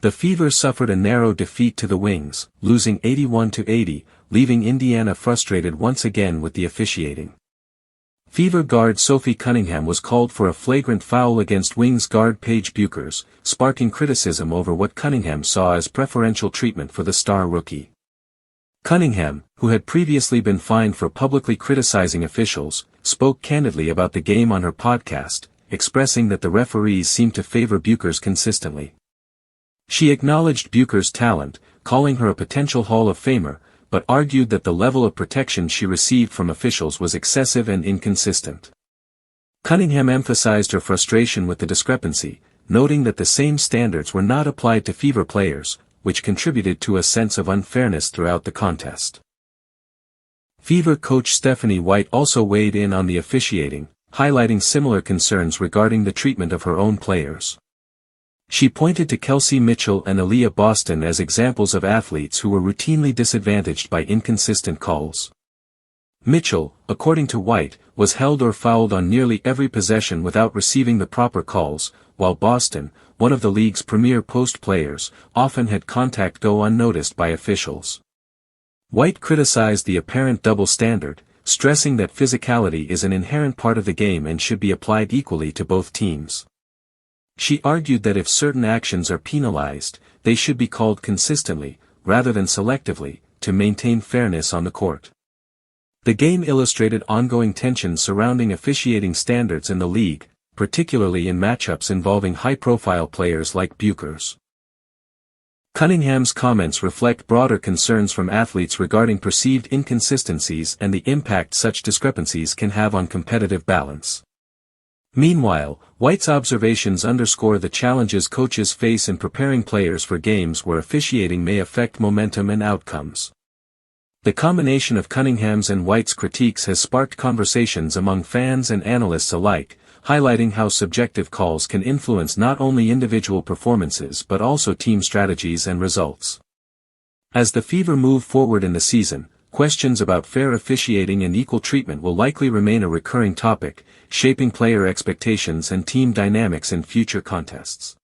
The Fever suffered a narrow defeat to the Wings, losing 81-80, leaving Indiana frustrated once again with the officiating. Fever guard Sophie Cunningham was called for a flagrant foul against Wings guard Paige Bueckers, sparking criticism over what Cunningham saw as preferential treatment for the star rookie. Cunningham, who had previously been fined for publicly criticizing officials, spoke candidly about the game on her podcast, expressing that the referees seemed to favor Bueckers consistently. She acknowledged Bueckers' talent, calling her a potential Hall of Famer, but argued that the level of protection she received from officials was excessive and inconsistent. Cunningham emphasized her frustration with the discrepancy, noting that the same standards were not applied to Fever players, which contributed to a sense of unfairness throughout the contest. Fever coach Stephanie White also weighed in on the officiating, highlighting similar concerns regarding the treatment of her own players. She pointed to Kelsey Mitchell and Aliyah Boston as examples of athletes who were routinely disadvantaged by inconsistent calls. Mitchell, according to White, was held or fouled on nearly every possession without receiving the proper calls, while Boston, one of the league's premier post players, often had contact go unnoticed by officials. White criticized the apparent double standard, stressing that physicality is an inherent part of the game and should be applied equally to both teams. She argued that if certain actions are penalized, they should be called consistently, rather than selectively, to maintain fairness on the court. The game illustrated ongoing tension surrounding officiating standards in the league, particularly in matchups involving high-profile players like Bueckers. Cunningham's comments reflect broader concerns from athletes regarding perceived inconsistencies and the impact such discrepancies can have on competitive balance. Meanwhile, White's observations underscore the challenges coaches face in preparing players for games where officiating may affect momentum and outcomes. The combination of Cunningham's and White's critiques has sparked conversations among fans and analysts alike, highlighting how subjective calls can influence not only individual performances but also team strategies and results. As the Fever move forward in the season, questions about fair officiating and equal treatment will likely remain a recurring topic, shaping player expectations and team dynamics in future contests.